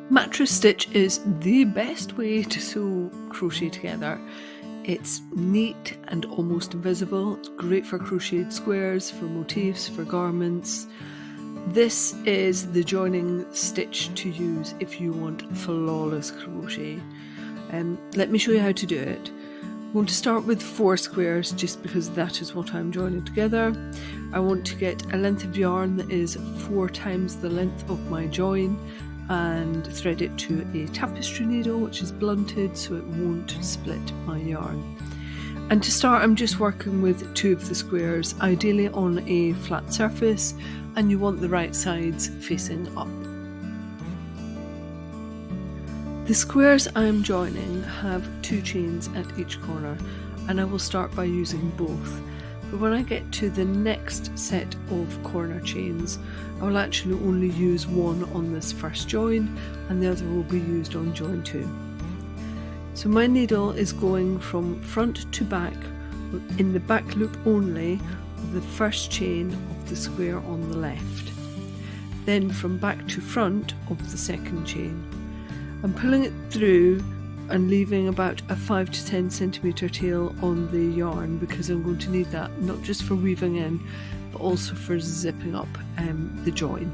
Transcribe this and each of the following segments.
Mattress stitch is the best way to sew crochet together. It's neat and almost invisible. It's great for crocheted squares, for motifs, for garments. This is the joining stitch to use if you want flawless crochet. Let me show you how to do it. I'm going to start with 4 squares just because that is what I'm joining together. I want to get a length of yarn that is 4 times the length of my join and thread it to a tapestry needle which is blunted so it won't split my yarn. And to start, I'm just working with 2 of the squares, ideally on a flat surface, and you want the right sides facing up. The squares I'm joining have 2 chains at each corner, and I will start by using both. But when I get to the next set of corner chains, I will actually only use one on this first join and the other will be used on join 2. So my needle is going from front to back in the back loop only of the first chain of the square on the left, then from back to front of the second chain. I'm pulling it through and leaving about a 5 to 10 centimetre tail on the yarn because I'm going to need that not just for weaving in but also for zipping up the join.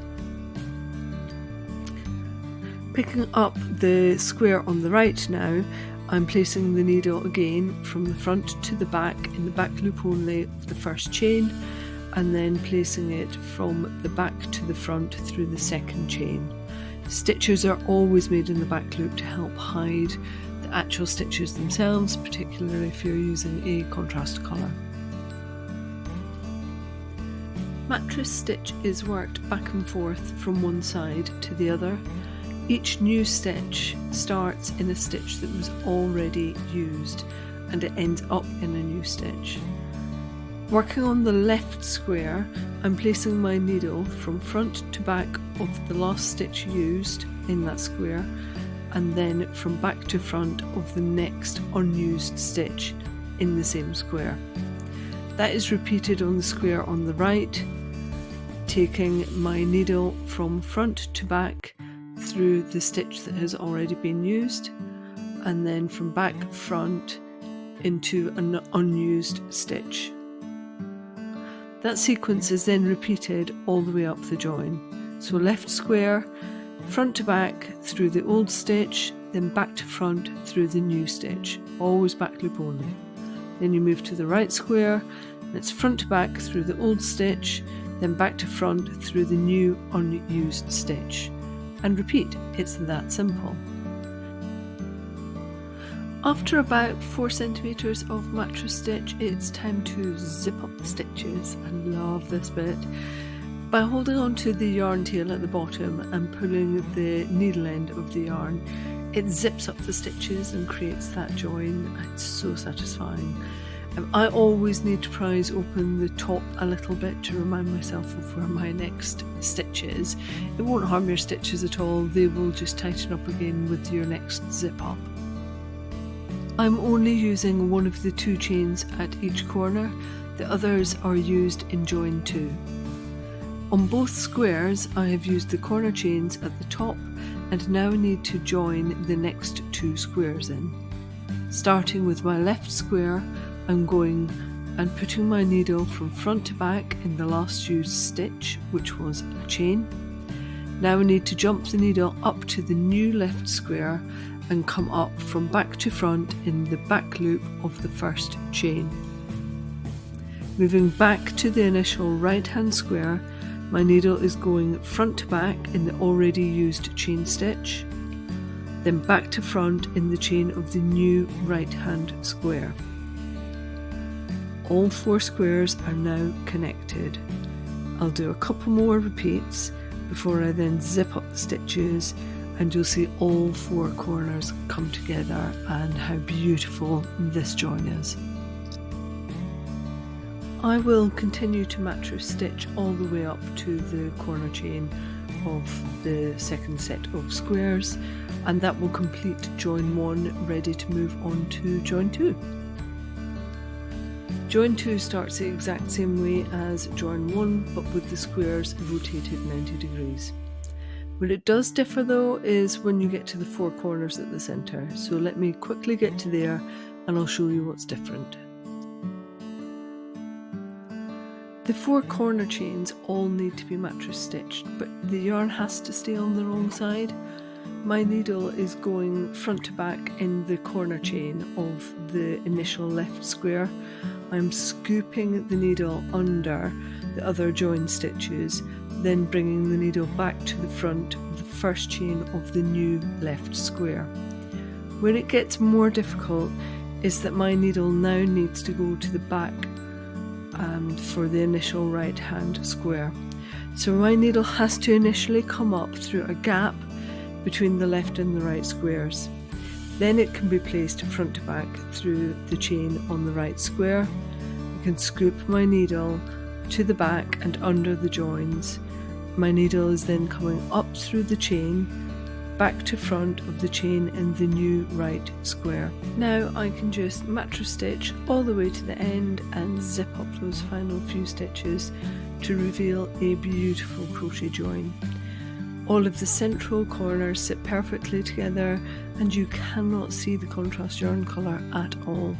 Picking up the square on the right now, I'm placing the needle again from the front to the back in the back loop only of the first chain, and then placing it from the back to the front through the second chain. Stitches are always made in the back loop to help hide the actual stitches themselves, particularly if you're using a contrast colour. Mattress stitch is worked back and forth from one side to the other. Each new stitch starts in a stitch that was already used and it ends up in a new stitch. Working on the left square, I'm placing my needle from front to back of the last stitch used in that square and then from back to front of the next unused stitch in the same square. That is repeated on the square on the right, taking my needle from front to back through the stitch that has already been used and then from back front into an unused stitch. That sequence is then repeated all the way up the join. So left square, front to back through the old stitch, then back to front through the new stitch, always back loop only. Then you move to the right square, and it's front to back through the old stitch, then back to front through the new unused stitch. And repeat, it's that simple. After about 4 centimetres of mattress stitch, it's time to zip up the stitches. I love this bit. By holding on to the yarn tail at the bottom and pulling the needle end of the yarn, it zips up the stitches and creates that join. It's so satisfying. I always need to prise open the top a little bit to remind myself of where my next stitch is. It won't harm your stitches at all, they will just tighten up again with your next zip up. I'm only using one of the 2 chains at each corner, the others are used in join 2. On both squares I have used the corner chains at the top and now need to join the next 2 squares in. Starting with my left square, I'm going and putting my needle from front to back in the last used stitch, which was a chain. Now I need to jump the needle up to the new left square and come up from back to front in the back loop of the first chain. Moving back to the initial right hand square, my needle is going front to back in the already used chain stitch, then back to front in the chain of the new right hand square. All 4 squares are now connected. I'll do a couple more repeats before I then zip up the stitches and you'll see all 4 corners come together and how beautiful this join is. I will continue to mattress stitch all the way up to the corner chain of the second set of squares, and that will complete join 1, ready to move on to join 2. Join 2 starts the exact same way as join 1, but with the squares rotated 90 degrees. Where it does differ though is when you get to the 4 corners at the centre. So let me quickly get to there and I'll show you what's different. The 4 corner chains all need to be mattress stitched, but the yarn has to stay on the wrong side. My needle is going front to back in the corner chain of the initial left square. I'm scooping the needle under the other join stitches, then bringing the needle back to the front of the first chain of the new left square. Where it gets more difficult is that my needle now needs to go to the back for the initial right hand square. So my needle has to initially come up through a gap between the left and the right squares. Then it can be placed front to back through the chain on the right square. I can scoop my needle to the back and under the joins. My needle is then coming up through the chain, back to front of the chain in the new right square. Now I can just mattress stitch all the way to the end and zip up those final few stitches to reveal a beautiful crochet join. All of the central corners sit perfectly together and you cannot see the contrast yarn colour at all.